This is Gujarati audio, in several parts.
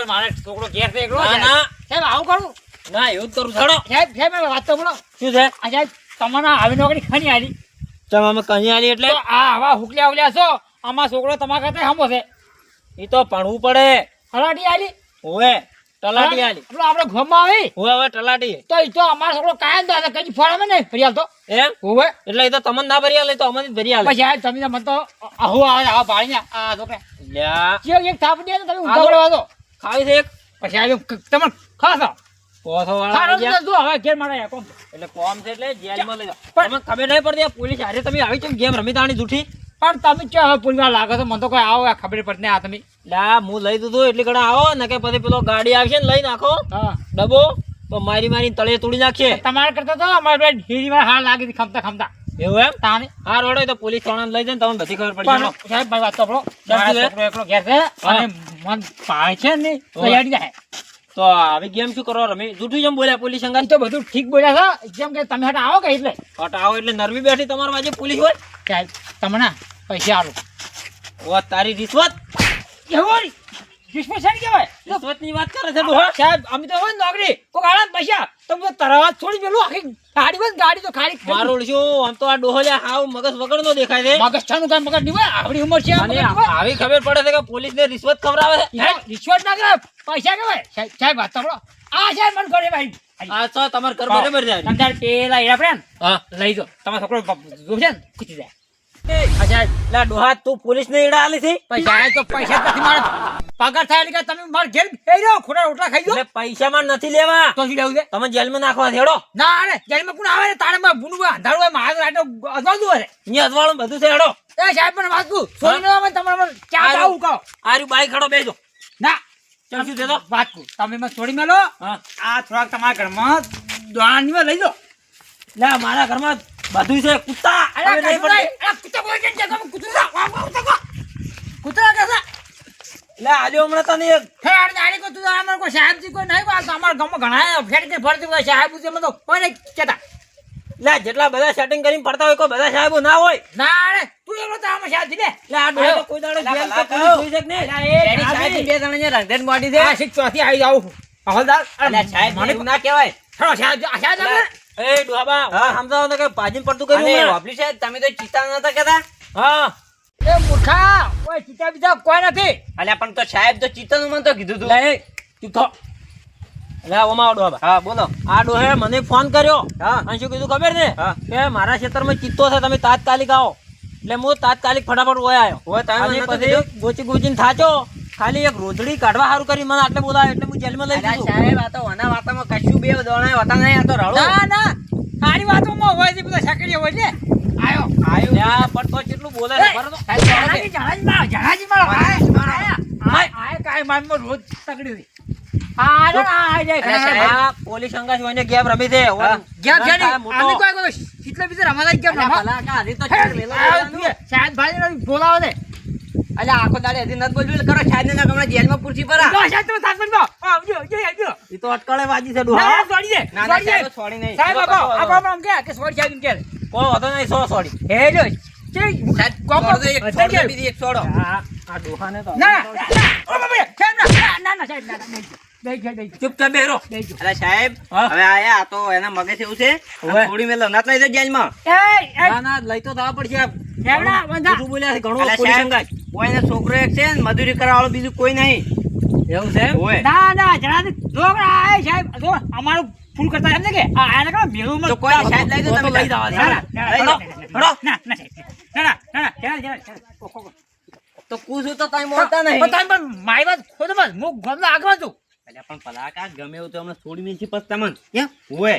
પણ મારે છોકરો ઘેર છે એકલો. ના સાહેબ આવું કરું ના એવું જ કરું છોડો. સાહેબ વાત તો બોલો. શું છે? આ સાહેબ તમને આવી નોકરી ખની આલી ચમ અમે કहीं આલી એટલે તો આ આવા હુકલ્યા ઉલ્યા છો આમાં છોકરો તમારા કરતા હમો છે ઈ તો ભણવું પડે. તલાટી આલી ઓવે તલાટી આલી. પેલો આપણે ઘરમાં આવી ઓવે હવે તલાટી તો ઈ તો અમારો છોકરો કાયમ તો કઈ ફોડામાં નહીં ફરિયાલ તો એમ હોવે એટલે ઈ તો તમને ના ભરી આલે તો અમને જ ભરી આલે. પછી સાહેબ તમે મને તો આહુ આવે આવા પાડીને આ છોકરા લ્યા ચિયો એક થાપ દે ને તમે ઊંધા પડવા દો ખાવી છે એક પછી સાહેબ તમે ખાસો પોથો વાળા સારો આવી ગયા. જો હવે ઘેર મારે કોમ એટલે કોમ છે એટલે જેલમાં લઈ જાઓ. પણ- તમને ખબર નહીં પડતી આ પોલીસ હારે તમે આવી કેમ ગેમ રમી તાણી જૂઠી. પણ તમે ચો હવે પુલવા લાગો છો મને તો કોઈ આવો ખબર પડતી નહીં આ તમે લા હું લઈ દીધું એટલી ઘણા આવો ને કે પછી પેલો ગાડી આવશે ને લઈ નાખો હા ડબ્બો તો મારી તળે તોડી નાખશે. તમારે કરતા તો અમારે હીરીમાં હાર લાગી હતી ખમતા ખમતા એવું એમ તાને હા રોડે તો પોલીસ થાણા લઈ જાય ને તમને બધી ખબર પડી પણ જાય. સાહેબ ભાઈ વાત તો આપણો ચાલતું છે? છોકરો એકલો ઘેર છે અને મન પાય છે ને તો હા. હેડી જાય તો આવી ગેમ શું કરો રમી જૂઠું જેમ બોલ્યા પોલીસ અંગા ઈ તો બધું ઠીક બોલ્યા છે જેમ કે તમે હટ આવો કે એટલે હટ આવો એટલે નરવી બેઠી તમારા બાજુ પોલીસ હોય. સાહેબ તમને ના પૈસા આલો ઓ તારી રિશ્વત એવું રિશ્વત છે કહેવાય રિશ્વત ની વાત કરે છે ડોહા. સાહેબ અમે તો હોય ને નોકરી કોઈ આળા પૈસા તમે તો તરત છોડી પેલું આખી ગાડી બંધ ગાડી તો ખાલી મારો શું આમ તો આ ડોહો લ્યા હાવ મગજ વગર નો દેખાય છે. મગજ છાનું કાંઈ મગજ નહીં હોય આપણી ઉંમર છે અને આવી ખબર પડે છે કે પોલીસ ને રિશ્વત ખવડાવે છે. રિશ્વત ના કહેવાય પૈસા કહેવાય સાહેબ વાત તો આપણો આ સાહેબ મને કરે ભાઈ આ તો તમારે ઘર બરાબર જાય. તમે તાર પેલા હીરા પડ્યા ને હા લઈ જાઓ તમારો છોકરો જોશે ને ખૂટી જાય અચ્છા લા ડોહા તું પોલીસ ને ઈડા આલી છે. પૈસા આય તો પૈસા જ નથી મારે પગાર થાય એટલે કે તમે માર ઘેર બેહી જાઓ ખોટા રોટલા ખાઈ જાઓ એટલે પૈસામાં નથી લેવા તો શું લેવું છે તમે જેલમાં નાખવા હેડો. ના અરે જેલમાં કોણ આવે ને તારે માં ભૂનું અંધારું હોય મારે આટલો અજવાળું હોય અહીંયા અજવાળું બધું છે હેડો. એ સાહેબ પણ વાત કહું છોડી મેળવા તમારે ચા આરું. પાવું કહો આર્યું બાઈક ખડો બેજો. ના ચાલ શું દેતો વાત કહું તમે મને છોડી મેલો હા આ થોડાક તમારા ઘરમાં દોણાની લઈ જાઓ લે મારા ઘરમાં બધું છે કુત્તા અરે હવે નહીં પડતી. કુત્તા બોલે છે તમે કુતરા કહેતા લે આલ્યો હમણાં તને એક હે અરે નાડી કો તું અમાર કોઈ સાહેબ જી કોઈ નહીં વાત અમાર ગામમાં ઘણા ફેટ કે ફરતી હોય સાહેબ જી મને તો કોઈ નહીં કહેતા લે જેટલા બધા સેટિંગ કરીને ફરતા હોય કોઈ બધા સાહેબો ના હોય. ના અરે તું એકલો તો આમાં સાહેબ જી લે લે આ ડોહા તો કોઈ દાડો જેલ કે પોલીસ જોઈ છે કે નહીં. બે જણા રંગેન બોડી છે આ શીખ ચોથી આવી જાવ હવલદાર અરે સાહેબ મને ના કહેવાય. હા સાહેબ સાહેબ એ ડોહાબા હા સમજાવો ને કે પાજીન પડતું કર્યું અને હમણાં. વાપલી સાહેબ તમે તો ચિંતા નતા કહેતા હા એ મૂર્ખા કોઈ ચિતા બીજા કોઈ નથી અલ્યા પણ તો સાહેબ તો ચિંતાનું મને તો કીધું તું લે એ તું થો. લે ઓમાં આવો ડોહાબા. હા બોલો આ ડોહે મને ફોન કર્યો હા અને શું કીધું ખબર ને હા. કે મારા ક્ષેત્રમાં ચિત્તો છે તમે તાત્કાલિક આવો એટલે હું તાત્કાલિક ફટાફટ ઓય આવ્યો. ઓય તમે અને મને નતું પછી કીધું? ગોચી ગોચીને થાચો ખાલી એક રોજડી કાઢવા સારું કરી મને આટલે બોલાવ્યો એટલે હું જેલમાં લઈ અલ્યા દીધું. સાહેબ આ તો વના વાતામાં કશું બે દોણા હતા નહીં આ તો રળો ના ના તારી વાતોમાં હોય છે બધા સાકડીઓ હોય છે આયો આયો લ્યા, પણ તો કેટલું બોલે છે ખબર તો? જણાજી મારો આય કાય માનમાં રોજ તકડી હતી આ રે આ જાય આ પોલીસ અંગાસ હોય ગેમ રમી છે હા. ગયા મોટો. ગયા આને કોઈ શીતલે બીજે રમાતા કેમ અલ્યા રમા ભલા કા હજી તો ચાલ મેલો લેવાનું. શાયદ ભાઈ બોલાવો દે અલ્યા આખો દાડે હજી નથી બોલ્યું કરો સાહેબ ને હમણાં જેલમાં પૂરસી પરા શાયદ તમે સાથ બનવા આવજો આવજો ઈ તો અટકળે વાજી છે ના ડોહા. છોડી દે ના ના છોડી સાહેબ દે છોડી નહીં સાહેબ આપો આમ કે છોડી સાહેબ કે કોઈ વાંધો નહીં સો સોરી. હે જો કે સાહેબ કોમ છોડો એક છોડો બીજી એક છોડો આ ડોહાને તો ના ઓ બાબા સાહેબ ના સાહેબ ના બે ચૂપચાપ બેરો. અલ્યા સાહેબ હા. હવે આયા આ તો એના મગજ એવું છે ઓવે. થોડી મેલો ના લઈ જાય જેલમાં એ ના ના લઈ તો જવા પડશે. કેવડા બંધા જૂઠું બોલ્યા છે ઘણું અલ્યા પોલીસ સાહેબ અંગાસ. કોઈને છોકરો એક છે ને મજૂરી કરવા વાળો બીજું કોઈ નહીં એવું છે એમ? ઓય ના જણા છોકરા આય સાહેબ જો અમારું ફૂલ કરતા એમ ને કે આ આને કહો મેરું તો કોઈ સાહેબ લઈ દો તો તમે લઈ જવા દે. લઈ દો. તો પૂછું તો તમે મોટા નહીં મારી વાત ખુદ બસ હું ગમલો આગળ છું અલ્યા પણ પલાકા ગમે એવું તો હમણાં છોડી નહીં પછી તમને ઓય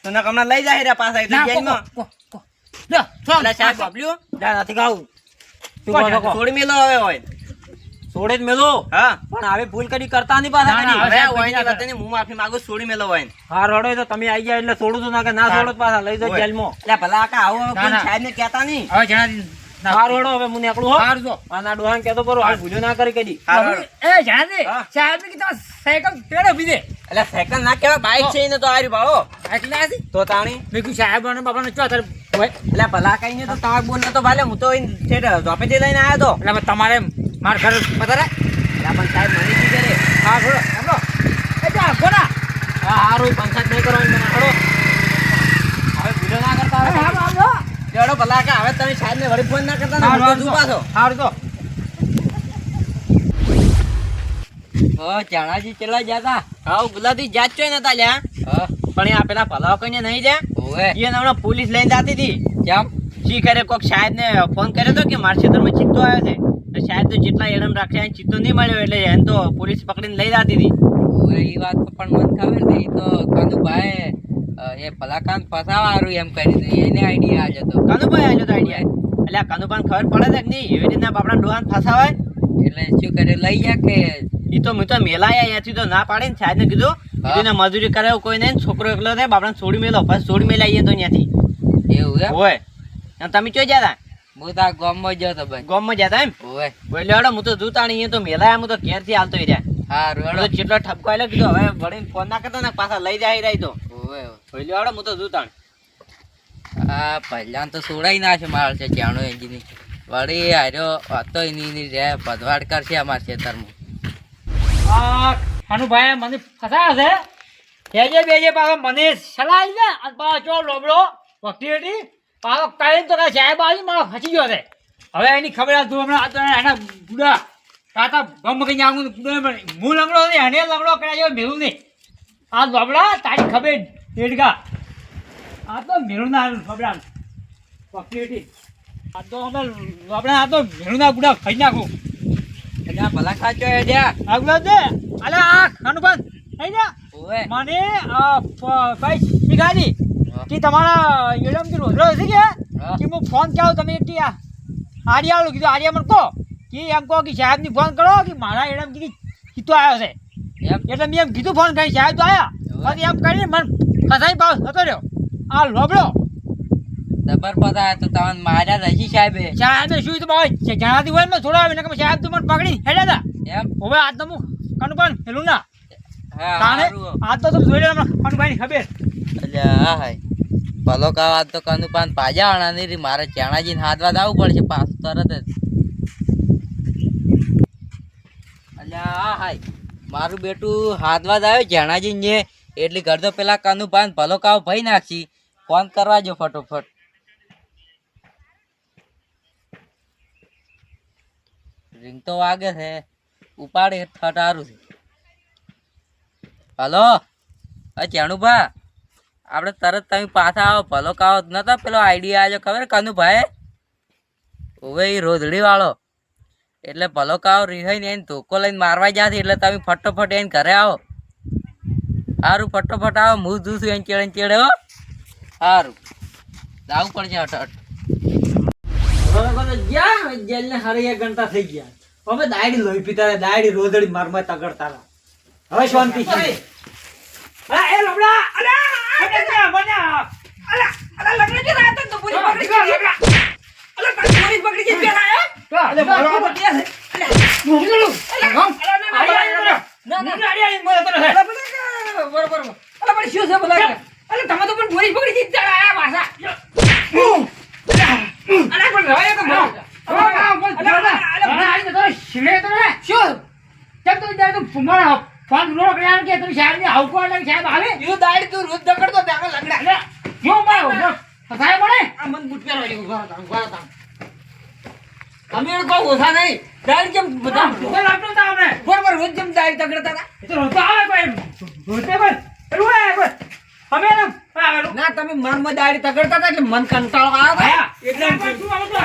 તને હમણાં લઈ જાય રે પાછા એટલે જેલમાં અલ્યા સાહેબ બાબલ્યું જા, નથી ખાવું. શું કહો છો કહો? છોડી મેલો હવે હોય છોડે જ મેલો હા પણ હવે ભૂલ કરી કરતા નહીં પાછા ના, કરી. હવે હોય ને વતને હું માફી માંગુ છું, છોડી મેલો હોય હા રડો તો તમે આવી જાય એટલે છોડું છું ના કે ના છોડો તો પાછા લઈ જાઓ ઓય. જેલમાં. એટલે ભલા કા આવો ના, કોઈ ના. સાહેબ ને કહેતા નહીં હવે જણાજી હા રડો હવે હું નીકળું હો. સારું જો આ ના ડોહાને કહેતો પરો આ ભૂલ્યો ના કરી કદી. એ જણાજી હા. સાહેબ ને કીધું સાયકલ પેડો બીજે એટલે સાયકલ ના કહેવાય બાઈક છે એને તો આર્યું ભાળો એટલે આજી તો તાણી મેં કીધું સાહેબ અને બાપાને ચો તારે હોય એટલે ભલા કઈ ને તો તમારે બોલ તો ભાલે હું તો ઝોપે થી લઈને આવ્યો તો એટલે હવે તમારે મારા ઘર પધારે એટલે પણ સાહેબ મને શું કરે હા થોડો હેલો એ જા કોના હા હારું પંચાયત નહીં કરવાની તમે હાલો હવે ભૂલો ના કરતા હવે હાલો હાલો લેડો ભલા કા હવે તમે સાહેબ ને વળી ફોન ના કરતા ને હું તો પાછો હારું તો ચાણાજી ચેલા જાતા હાઉ ગુલાબી જાત ચોય નતા લ્યા પણ એ આ પેલા ભલાઓ કઈને નહીં લ્યા ઓએ એ હમણાં પોલીસ લઈને જાતી હતી કેમ શી કરે કોક સાહેબ ને ફોન કર્યો તો કે મારા ક્ષેત્રમાં ચિત્તો આવ્યો છે તો સાહેબ તો જેટલા એડમ રાખ્યા ચિત્તો નહીં મળ્યો એટલે એને તો પોલીસ પકડીને લઈ જાતી હતી ઓએ એ વાત તો પણ મને ખબર છે. ઈ તો કાનુભાઈ એ ભલાકાંત ફસાવાળું એમ કરી દીધું એને આઈડિયા આજ હતો. કાનુભાઈ આલ્યો તો આઈડિયા એટલે આ કાનુભાઈ ખબર પડે છે કે નહીં એવી રીતના બાપડા ડોહાન ફસાવાય એટલે શું કરે લઈ જા કે ઈ તો મેં તો મેલાયા અહીંયાથી તો ના પાડી ને સાહેબ ને કીધું ને મજૂરી કરે કોઈ નહીં છોકરો એકલો થાય બાપડા છોડી મેલો પછી છોડી મેલાઈએ તો અહીંયાથી એવું એમ હોય અને તમે ચોઈ જતા હું તો આ ગામમાં જ હતો ભાઈ. ગામમાં જતા એમ ઓએ એટલે હેડો હું તો જૂતાણી અહીંયા તો મેલાયા હું તો ઘેરથી હાલતો રહ્યા હારું તો હેડો. જેટલો ઠપકો આલ્યો કીધું હવે વળીને ફોન ના કરતા ને પાછા લઈ જાય રહી તો ઓએ એટલે હેડો હું તો જૂતાણી આ પહેલા તો સોડાઈ ના છે મારે છે ચાણો એન્જિની વળી હાર્યો હતો એની રે ભદવાડ કરશે અમારા ખેતરમાં. ભાઈ મને ફસાયા છે બેજે બેજે પાછો મને સલાહ ને અને પાછો લોબડો વકીલ પાછો કાઢીને તો કાંઈ સાહેબ આવી મારો ખસી ગયો છે હવે એની ખબર આ તું હમણાં આ તો એના ગુડા કાતા ગમ કઈ આવું હું લંગડો નહીં એને લંગડો કર્યા મેળું નહીં આ લોબડા તારી ખબર ડેડગા આ તો મેળું ના ખબર વકીલ આ તો અમે લોબડા આ તો મેળું ના ગુડા ખાઈ નાખું એટલે આ ભલા ખાચો એ જ્યાં આગળ દે અલે આ ખાનુભાઈ થઈ જા ઓએ મને ભાઈ શીખાડી કે તમારા એડમથી રોજરો હશે કે હું ફોન કહું તમે એક આર્યા આવું કીધું આર્યા મને કહો કે એમ કહો કે સાહેબની ફોન કરો કે મારા એડમથી કીધું આવ્યો છે એમ એટલે મેં એમ કીધું ફોન કરી સાહેબ તો આવ્યા પછી એમ કરીને મને ફસાઈ પાસ થતો રહ્યો આ લોબડો જબર પતા તો તમને માર્યા જ હજી સાહેબે સાહેબે શું તો બાબા જણાતી હોય મેં થોડા આવીને સાહેબ તો મને પકડી હેડ્યા હતા એમ હવે આજ તો હું કનુભાઈ હેલું ના હા તાણે હારું. આજ તો તમે જોઈ લો કનુભાઈની ખબર એટલે હા હાય ભલો કાવા તો કનુ પાન પાજા આણા નહીં મારે ચાણાજીને હાથવા દાવું પડશે પાછું તરત જ. એટલે હા હાય મારું બેટું હાથવા દાવ્યો ચાણાજી ને એટલી ઘર તો પેલા કનુ પાન ભલો કાવ ભઈ નાખી ફોન કરવા જો ફટોફટ. રિંગ તો વાગે છે ઉપાડે ઠટારું છે. હલો હા ચાણુભા આપણે તરત તમે પાછા આવો ભલો કાવો નતો પેલો આઈડિયા આવ્યો ખબર કનુભાઈ હવે એ રોધડી વાળો એટલે ભલો કાવો રિહાઈને એને ધોકો લઈને મારવા જાશે એટલે તમે ફટોફટ એને ઘરે આવો. સારું ફટોફટ આવો હું જું છું એને ચેડે ચેડે હો. સારું જાવું પડશે હટ જેલ ને હારે 1 ઘંટા થઈ ગયા હવે દાયડી લોહી પીતા દાયડી રોદડી મારમાં તગડતા હવે શાંતિ છે અલા એ લબડા અલા બન્યા અલા અલા લગડે કે રાત તો પૂરી પકડી ગઈ અલા પૂરી પકડી ગઈ પેલા અલે મારો આ બટિયા છે અલા મોગલું અલા ગમ ના આડી મોરે તો હે બરોબર અલા પણ શું છે બોલા અલા તમે તો પણ પૂરી પકડી ગઈ આયા ભાષા અલા પણ રહે તો અલા આઈ તો શિલે તો શું કેમ તો જાય તો મારા ફોન રોક રહ્યા કે તું સાહેબ ને આવકો એટલે સાહેબ આવે યો દાડ તું રોજ દકડતો ત્યાં લગડા લે જો મારો સાહેબ મળે આ મન બુટ પહેરવા જેવું ગોળા અમે કો ઓછા નહીં દાડ કેમ બધા તો લાગતો તા આપણે બરોબર રોજ જેમ દાડ દકડતા હતા એ તો રોજ આવે કોઈ રોતે બસ એલું હે કોઈ અમે ના તમે મનમાં દાડ દકડતા હતા એટલે મન કંટાળો આવ્યો એટલે તું આવો તો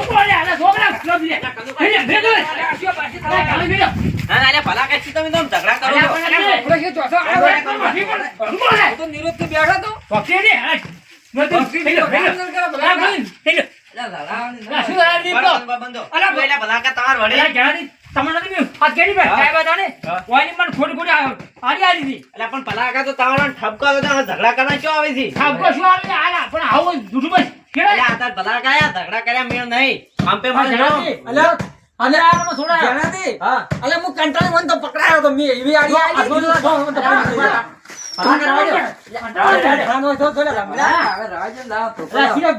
બોલે આલા છોકરા ક્લબ લે એટલે ભેગો શું પાછી ના ના ભલા કચ્છી તમે તો ઝઘડા કરો છો આપણે શું ચોસો તો નિરોધ થી બેઠો તો પક્ષી ને મત ભેગો તમારે હાથ કેડી ભાઈ કાય બતાને ઓની મન ખોટ ખોટ આડી આડી હતી એટલે પણ ભલાકા તો તમારો ઠપકો તો ઝઘડા કરવા ક્યાં આવે છે ઠપકો શું આવે આલા પણ આવો જુઠું બસ કેડે આ તાર ભલાકા આયા ઝઘડા કર્યા મેળ નહીં આમ પે માં જણાતી અલે અલે આમાં થોડા જણાતી હા અલે હું કંટાળી મન તો પકડાયો તો મે એવી આડી આડી ભલા કરવા દો. ખાનો તો થોડા રમલા. હવે રાજ લાવો તો અલા, સીધો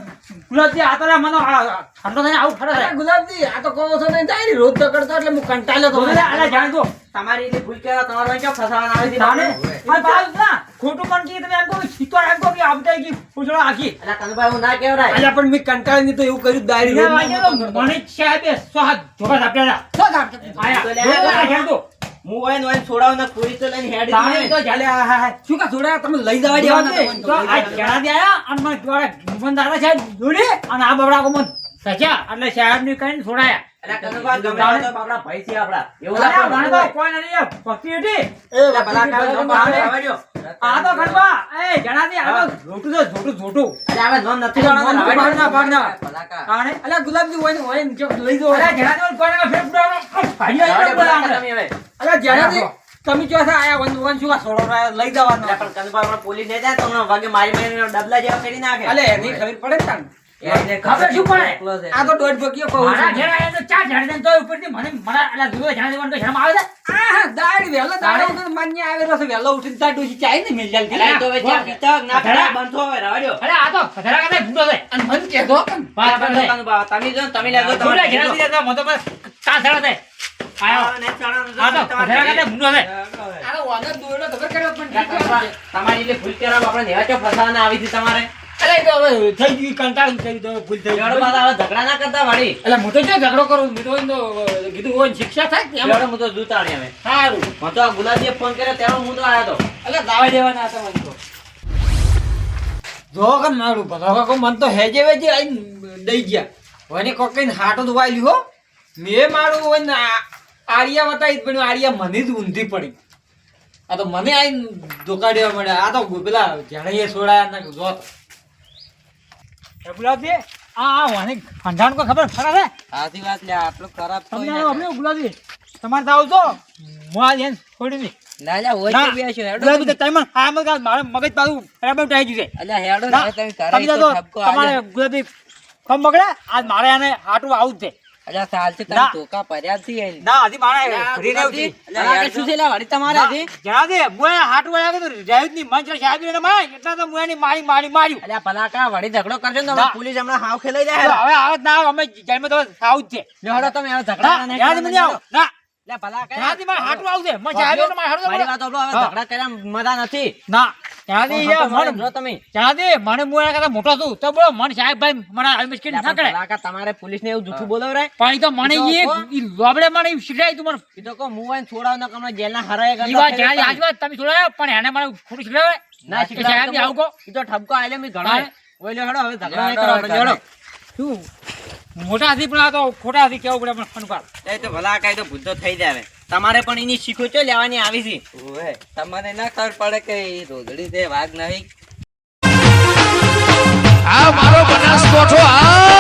ગુલાબજી આ તો રે મને ઠંડો થઈને આવું ખરે છે. ગુલાબજી આ તો કહો છો ને તારી રોજ તો કરતો એટલે હું કંટાળ્યો તો અલા, જાણ દો. તમારી રીતે ભૂલ કર્યા તમારો અહીં ક્યાં ફસાવાના આવે છે તાને? તમને? આ બાપ ના, ખોટું પણ કીધું તમે એમ કહો કે સીતો એમ કહો કે આવતા કી પૂછડો આખી. અલા, કનુભાઈ હું ના કહેવરાય. અલ્યા પણ મેં કંટાળી નહીં તો એવું કર્યું દારી એને રોજ વાંચે તો મને જ સાહેબે સો હાથ ધોકા આપેલા. આયા. તો લે, આ જાણ દો. હું હોય ને હોય ને છોડાવ ને પૂરી તો લઈને હેડી તાને દીધી તો ને. ચાલે. આ હા હા. શું કા છોડા તમે લઈ જવા દેવાના ગુલાબજી, તો તમને આ જણાથી આયા અને મને દ્વારા ગુંફનદારા સાહેબ દોડી અને આ બબડા મને સજા એટલે સાહેબને કહીને છોડાયા. અલા, કનુભાઈ ગમે આવે તો આપણા ભાઈ છે આપણા. એવું ના અલા, મને તો કરવાનું હોય. કોઈ નથી. ભક્તિ હતી. અલા, ભલા કરવા દો, તાને. ભલા કરવા દો. આ તો ગણવા એ જણાથી આ તો જોટું છે જોટું. અલા, હવે નોમ નથી લેવાનું, નોમ હવે નથી ભાગના. ભલાકા તાણે. અલ્યા ગુલાબજી હોય ને જો લઈ જાઓ અલા, જણાથી કોઈને ફેર ફુડાવવાનો. ભાઈ હવે આવી ભલા ગયો તમે હવે. અલ્યા જ્યાંથી તમે જો આયા વન શું આ છોડો લઈ જવાનો અલા, પણ કનુભાઈ હમણાં પોલીસ લઈ જાય તો હમણાં વાગે મારી મારીને ડબલા જેવા કરી નાખે. અલે એની ખબર પડે ને તાને. એને ખબર શું પડે? એકલો છે. આ તો દોઢ બકીઓ કહું મારા છું. ઘેર આયા તો ચાર જાણી દે તો ઉપરથી મને અલા જુઓ જાણી દેવાનું તો શરમ આવે છે. આ દાડી વહેલો દાડો તો માન્ય આવેલો છે વહેલો ઉઠીને તાર ડોશી ચાય ને મિલ જાલ અલા, એ તો હવે જ્યાં પીતા હોય ના પીતા હોય, બંધ થો હવે, રહેવા દ્યો. અરે આ તો પથરા કાંઈ ભૂંડો છે. અને મન કહેતો વાત કરે. કનુભાઈ, તમે જો ને, તમે લેજો જોડે તમારે જણાથી જીતો. જતો, મને તો બસ કાં સડા છે. આયો. આ ને ચણાનું આ તો તમારે પથરા કાંઈ ભૂંડો છે. આ વાગત દોડો ખબર કર્યો પણ અલા, કનુભાઈ, તમારી એટલે ભૂલ કરાવ આપણે નેવા ચો ફસાવાના આવી હતી તમારે. અરે એ તો હવે થઈ ગયું કંટાળ થઈ તો ભૂલ થઈ લેવડો ગઈ. પાછા હવે ઝઘડા ના કરતા વાળી. એટલે હું તો જો ઝઘડો કરું મેં તો એમ તો કીધું હોય ને શિક્ષા થાય ને એમ. લેવડો હું તો જૂતાણી હવે. સારું. મને તો આ ગુલાબજીએ ફોન કર્યો ત્યારે હું તો આવ્યો તો. અલે દાવા દેવાના હતા મને તો જો કે મારું ભલા કાકો મન તો હેજે વેજે આઈ દઈ ગયા વને કોકઈને હાટો તો વાયલી હો મે મારું હોય ને આરિયા વતાઈ પણ આરિયા મને જ ઊંધી પડી આ તો મને આઈ ધોકા દેવા મળ્યા આ તો પેલા જણાઈએ છોડાયા ના જોત એ ગુલાબજી આ વાને ખંડાણ કો ખબર ખરા છે સાચી વાત લે આટલું ખરાબ તો તમને આપણે ગુલાબજી તમારે તો આવજો હું આ જેન છોડી દઈ ના લ્યા હોય તો બેસ્યો હેડો ગુલાબજી ટાઈમ આ મગજ મારે મગજ પાછું બરાબર ઉઠાઈ ગયું છે અલ્યા હેડો ના, ને તમે તમે કરે તો તો ઠપકો તમારે આલ્યો. ગુલાબજી કમ બગડે આજ મારે આને હાટું આવું જ છે અલ્યા સાલથી તમે ના. ધોકા ભર્યા જ છે. ના હજી મારે અલા, ફરી રહ્યું છે. ગુલાબજી, અલા, આ શું છે લા, વાળી તમારે હજી? જણા દે હું એને હાટું વાળા કીધું રહેવું જ નહીં મંચ સાહેબ ને માર એટલા તો હું એની માર્યું અલ્યા, ભલાકા, વળી ઝઘડો કરજો ને તો ના. હમણાં પોલીસ હમણાં હાવ ખેલાઈ તો જાય. હવે આવે જ ના આવે, અમે જેલમાં તો આવું જ છે લેવડો તમે હવે ના, ઝઘડા નહીં જણાથી મને આવો. કરવાના. ના અલ્યા, ભલાકા, જણાથી મારે હાટું આવું છે મને સાહેબ ને મારે હાટું મારી વાત સાંભળો, હવે હા. ઝઘડા કર્યા મજા નથી. ના જણાથી જો તમે જણાથી મને હું એના કરતા મોટો છું તો બોલો મને સાહેબ ભાઈ મને આવી મુશ્કેલ ના કરે ભલાકા, તમારે પોલીસને એવું જૂઠું બોલાવરાય. પણ ઈ તો મને ઈ તો ઈ કહો. ઈ લોબડે મને ઈ શીખડાય તું મને ઈ તો કહો, હું હોય ને છોડાવ ને હમણાં જેલના હરાયા કરતા ઈ વાત ફેરવતા જણાથી આજ વાત તમે છોડાયો પણ એને મને ખોટું શીખડાવે ના, કે સાહેબ ને આવું કહો ઈ તો ઠપકો આલ્યો મેં ઘણો. હા. ઓય લ્યો, હેડો, હવે ઝઘડા નહીં હેડો, કરવા, હેડો. શું મોટા હતી પણ આ તો ખોટા હતી કેવું પડે પણ ફનકાર એ તો ભલા કાંઈ તો ભૂલ તો થઈ જાય હવે. તમારે પણ એની શીખો ચો લેવાની આવી છે. ઓવે તમને ના ખબર પડે કે ઈ રોદડી છે વાઘ નહીં આ મારો બનાસકોઠો આ